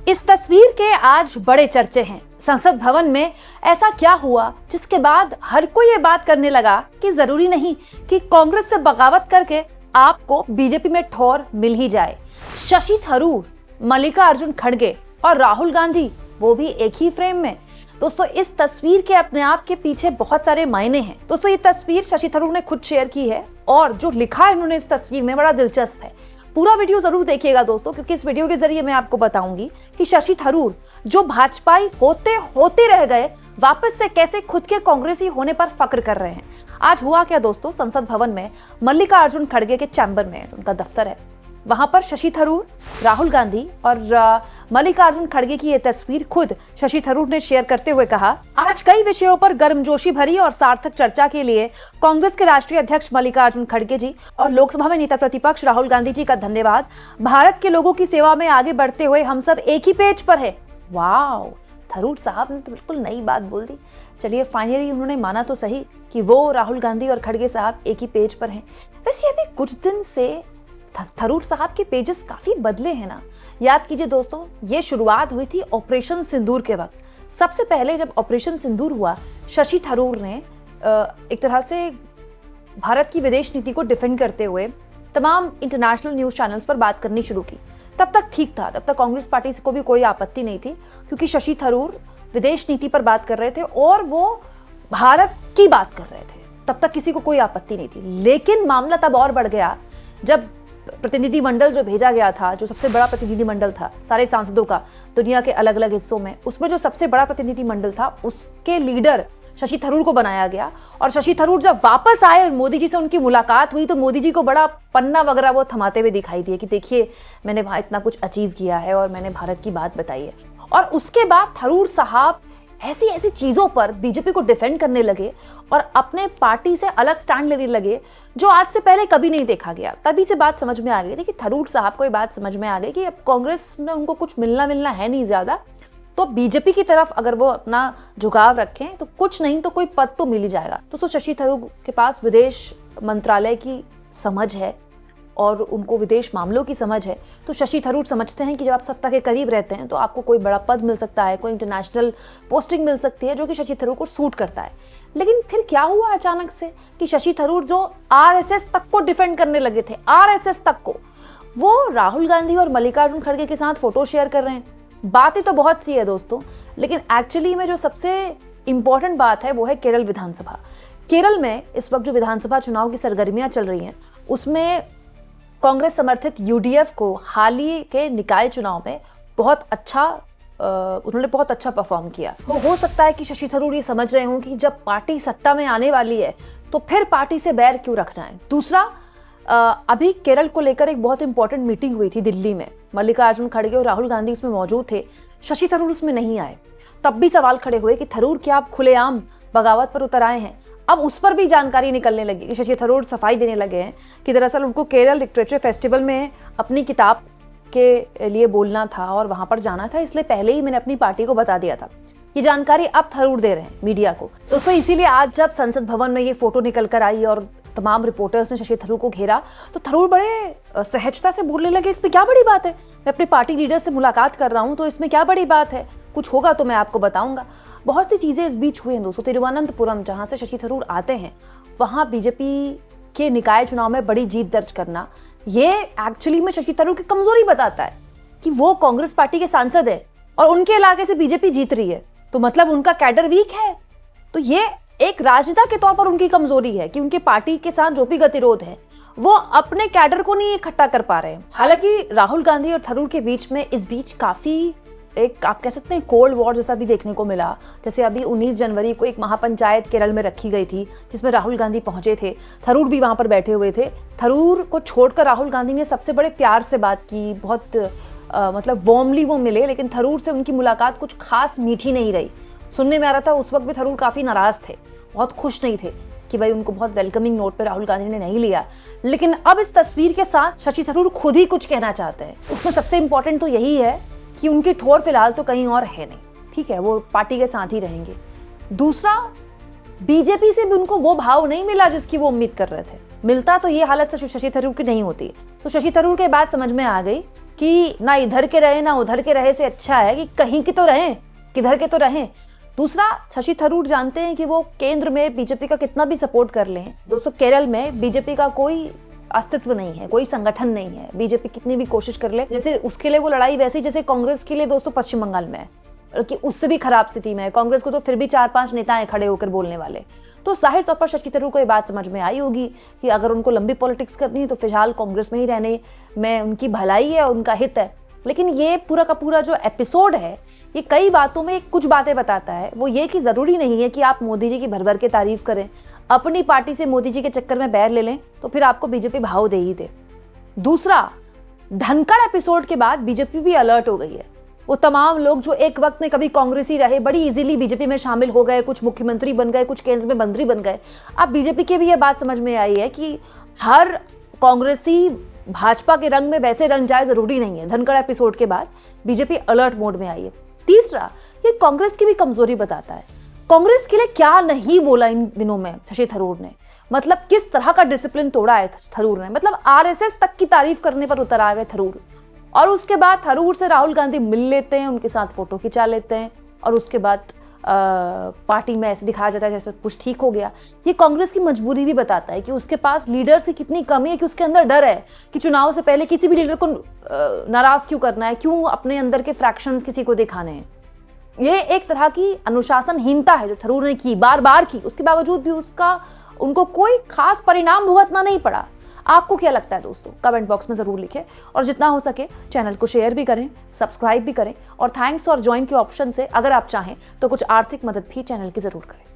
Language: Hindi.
इस तस्वीर के आज बड़े चर्चे हैं। संसद भवन में ऐसा क्या हुआ जिसके बाद हर कोई ये बात करने लगा कि जरूरी नहीं कि कांग्रेस से बगावत करके आपको बीजेपी में ठौर मिल ही जाए। शशि थरूर, मल्लिकार्जुन खड़गे और राहुल गांधी, वो भी एक ही फ्रेम में। दोस्तों, इस तस्वीर के अपने आप के पीछे बहुत सारे मायने हैं। दोस्तों, ये तस्वीर शशि थरूर ने खुद शेयर की है और जो लिखा है उन्होंने इस तस्वीर में बड़ा दिलचस्प है। पूरा वीडियो जरूर देखिएगा दोस्तों, क्योंकि इस वीडियो के जरिए मैं आपको बताऊंगी कि शशि थरूर जो भाजपाई होते होते रह गए, वापस से कैसे खुद के कांग्रेसी होने पर फक्र कर रहे हैं। आज हुआ क्या दोस्तों, संसद भवन में मल्लिकार्जुन खड़गे के चैम्बर में उनका दफ्तर है, वहां पर शशि थरूर, राहुल गांधी और मल्लिकार्जुन खड़गे की यह तस्वीर खुद शशि थरूर ने शेयर करते हुए कहा, आज कई विषयों पर गर्मजोशी भरी और सार्थक चर्चा के लिए कांग्रेस के राष्ट्रीय अध्यक्ष मल्लिकार्जुन खड़गे जी और लोकसभा में नेता प्रतिपक्ष राहुल गांधी जी का धन्यवाद। भारत के लोगों की सेवा में आगे बढ़ते हुए हम सब एक ही पेज पर है। वाह, थरूर साहब ने तो बिल्कुल नई बात बोल दी। चलिए, फाइनली उन्होंने माना तो सही कि वो राहुल गांधी और खड़गे साहब एक ही पेज पर हैं। वैसे अभी कुछ दिन से थरूर साहब के पेजेस काफी बदले हैं ना। याद कीजिए दोस्तों, ये शुरुआत हुई थी ऑपरेशन सिंदूर के वक्त। सबसे पहले जब ऑपरेशन सिंदूर हुआ, शशि थरूर ने एक तरह से भारत की विदेश नीति को डिफेंड करते हुए तमाम इंटरनेशनल न्यूज चैनल्स पर बात करनी शुरू की। तब तक ठीक था, तब तक कांग्रेस पार्टी को भी कोई आपत्ति नहीं थी, क्योंकि शशि थरूर विदेश नीति पर बात कर रहे थे और वो भारत की बात कर रहे थे। तब तक किसी को कोई आपत्ति नहीं थी। लेकिन मामला तब और बढ़ गया जब प्रतिनिधि मंडल जो भेजा गया था, जो सबसे बड़ा प्रतिनिधि मंडल था सारे सांसदों का दुनिया के अलग अलग हिस्सों में, उसमें जो सबसे बड़ा प्रतिनिधि मंडल था उसके लीडर शशि थरूर को बनाया गया। और शशि थरूर जब वापस आए और मोदी जी से उनकी मुलाकात हुई, तो मोदी जी को बड़ा पन्ना वगैरह वो थमाते हुए दिखाई दिए कि देखिए, मैंने वहां इतना कुछ अचीव किया है और मैंने भारत की बात बताई है। और उसके बाद थरूर साहब ऐसी ऐसी चीजों पर बीजेपी को डिफेंड करने लगे और अपने पार्टी से अलग स्टैंड लेने लगे, जो आज से पहले कभी नहीं देखा गया। तभी से बात समझ में आ गई थी कि थरूर साहब को ये बात समझ में आ गई कि अब कांग्रेस में उनको कुछ मिलना है नहीं ज्यादा, तो बीजेपी की तरफ अगर वो अपना झुकाव रखें तो कुछ नहीं तो कोई पद तो मिल ही जाएगा। तो शशि थरूर के पास विदेश मंत्रालय की समझ है और उनको विदेश मामलों की समझ है। तो शशि थरूर समझते हैं कि जब आप सत्ता के करीब रहते हैं तो आपको कोई बड़ा पद मिल सकता है, कोई इंटरनेशनल पोस्टिंग मिल सकती है, जो कि शशि थरूर को सूट करता है। लेकिन फिर क्या हुआ अचानक से कि शशि थरूर जो आरएसएस तक को डिफेंड करने लगे थे, आरएसएस तक को, वो राहुल गांधी और मल्लिकार्जुन खड़गे के साथ फोटो शेयर कर रहे हैं। बातें तो बहुत सी है दोस्तों, लेकिन एक्चुअली में जो सबसे इंपॉर्टेंट बात है वो है केरल विधानसभा। केरल में इस वक्त जो विधानसभा चुनाव की सरगर्मियां चल रही हैं, उसमें कांग्रेस समर्थित यूडीएफ को हाल ही के निकाय चुनाव में उन्होंने बहुत अच्छा परफॉर्म किया। हो सकता है कि शशि थरूर ये समझ रहे हों कि जब पार्टी सत्ता में आने वाली है तो फिर पार्टी से बैर क्यों रखना है। दूसरा, अभी केरल को लेकर एक बहुत इंपॉर्टेंट मीटिंग हुई थी दिल्ली में। मल्लिकार्जुन खड़गे और राहुल गांधी उसमें मौजूद थे, शशि थरूर उसमें नहीं आए। तब भी सवाल खड़े हुए कि थरूर क्या आप खुलेआम बगावत पर उतर आए हैं। अब उस पर भी जानकारी निकलने लगी कि शशि थरूर सफाई देने लगे हैं कि दरअसल उनको केरल लिटरेचर फेस्टिवल में अपनी किताब के लिए बोलना था और वहां पर जाना था, इसलिए पहले ही मैंने अपनी पार्टी को बता दिया था। ये जानकारी अब थरूर दे रहे हैं मीडिया को। तो उसमें इसीलिए आज जब संसद भवन में ये फोटो निकल कर आई और तमाम रिपोर्टर्स ने शशि थरूर को घेरा, तो थरूर बड़े सहजता से बोलने लगे, इसमें क्या बड़ी बात है, मैं अपने पार्टी लीडर से मुलाकात कर रहा हूँ, तो इसमें क्या बड़ी बात है, कुछ होगा तो मैं आपको बताऊंगा। बहुत सी चीजें इस बीच हुई हैं दोस्तों। तिरुवनंतपुरम, जहां से शशि थरूर आते हैं, वहां बीजेपी के निकाय चुनाव में बड़ी जीत दर्ज करना, ये एक्चुअली में शशि थरूर की कमजोरी बताता है कि वो कांग्रेस पार्टी के सांसद है और उनके इलाके से बीजेपी जीत रही है, तो मतलब उनका कैडर वीक है। तो ये एक राजनेता के तौर पर उनकी कमजोरी है कि उनकी पार्टी के साथ जो भी गतिरोध है वो अपने कैडर को नहीं इकट्ठा कर पा रहे हैं। हालांकि राहुल गांधी और थरूर के बीच में इस बीच काफी एक, आप कह सकते हैं, कोल्ड वॉर जैसा भी देखने को मिला। जैसे अभी 19 जनवरी को एक महापंचायत केरल में रखी गई थी, जिसमें राहुल गांधी पहुंचे थे, थरूर भी वहां पर बैठे हुए थे। थरूर को छोड़कर राहुल गांधी ने सबसे बड़े प्यार से बात की, बहुत मतलब वार्मली वो मिले, लेकिन थरूर से उनकी मुलाकात कुछ खास मीठी नहीं रही। सुनने में आ रहा था उस वक्त भी थरूर काफी नाराज थे, बहुत खुश नहीं थे कि भाई उनको बहुत वेलकमिंग नोट पे राहुल गांधी ने नहीं लिया। लेकिन अब इस तस्वीर के साथ शशि थरूर खुद ही कुछ कहना चाहते हैं। उसमें सबसे इंपॉर्टेंट तो यही है कि उनकी ठोर फिलहाल तो कहीं और है नहीं, ठीक है, वो पार्टी के साथ ही रहेंगे। दूसरा, बीजेपी से भी उनको वो भाव नहीं मिला जिसकी वो उम्मीद कर रहे थे। मिलता तो ये हालत शशि थरूर की नहीं होती। तो शशि थरूर के बाद समझ में आ गई कि ना इधर के रहे ना उधर के रहे से अच्छा है कि कहीं के तो रहें, किधर के तो रहें। दूसरा, शशि थरूर जानते हैं कि वो केंद्र में बीजेपी का कितना भी सपोर्ट कर लें, दोस्तों केरल में बीजेपी का कोई अस्तित्व नहीं है, कोई संगठन नहीं है। बीजेपी कितनी भी कोशिश कर ले, जैसे उसके लिए वो लड़ाई वैसी जैसे कांग्रेस के लिए दोस्तों पश्चिम बंगाल में है, कि उससे भी खराब स्थिति में है। कांग्रेस को तो फिर भी 4-5 नेता हैं खड़े होकर बोलने वाले। तो जाहिर तौर पर शशि थरूर को ये बात समझ में आई होगी कि अगर उनको लंबी पॉलिटिक्स करनी है तो फिलहाल कांग्रेस में ही रहने में उनकी भलाई है, उनका हित है। लेकिन ये पूरा का पूरा जो एपिसोड है ये कई बातों में कुछ बातें बताता है। वो ये कि जरूरी नहीं है कि आप मोदी जी की भर भर के तारीफ करें, अपनी पार्टी से मोदी जी के चक्कर में बैर ले लें तो फिर आपको बीजेपी भाव दे ही दे। दूसरा, धनखड़ एपिसोड के बाद बीजेपी भी अलर्ट हो गई है। वो तमाम लोग जो एक वक्त में कभी कांग्रेसी रहे, बड़ी इजीली बीजेपी में शामिल हो गए, कुछ मुख्यमंत्री बन गए, कुछ केंद्र में मंत्री बन गए। अब बीजेपी की भी ये बात समझ में आई है कि हर कांग्रेसी भाजपा के रंग में वैसे रंग जाए जरूरी नहीं है। धनखड़ एपिसोड के बाद बीजेपी अलर्ट मोड में आई है। तीसरा, ये कांग्रेस की भी कमजोरी बताता है। कांग्रेस के लिए क्या नहीं बोला इन दिनों में शशि थरूर ने, मतलब किस तरह का डिसिप्लिन तोड़ा है थरूर ने। मतलब आरएसएस तक की तारीफ करने पर उतर आ गए थरूर, और उसके बाद थरूर से राहुल गांधी मिल लेते हैं, उनके साथ फोटो खिंचा लेते हैं, और उसके बाद पार्टी में ऐसे दिखाया जाता है जैसे कुछ ठीक हो गया। ये कांग्रेस की मजबूरी भी बताता है कि उसके पास लीडर्स की कितनी कमी है, कि उसके अंदर डर है कि चुनाव से पहले किसी भी लीडर को नाराज क्यों करना है, क्यों अपने अंदर के फ्रैक्शंस किसी को दिखाने हैं। ये एक तरह की अनुशासनहीनता है जो थरूर ने की, बार बार की, उसके बावजूद भी उनको कोई खास परिणाम भुगतना नहीं पड़ा। आपको क्या लगता है दोस्तों, कमेंट बॉक्स में जरूर लिखें, और जितना हो सके चैनल को शेयर भी करें, सब्सक्राइब भी करें, और थैंक्स और ज्वाइन के ऑप्शन से अगर आप चाहें तो कुछ आर्थिक मदद भी चैनल की जरूर करें।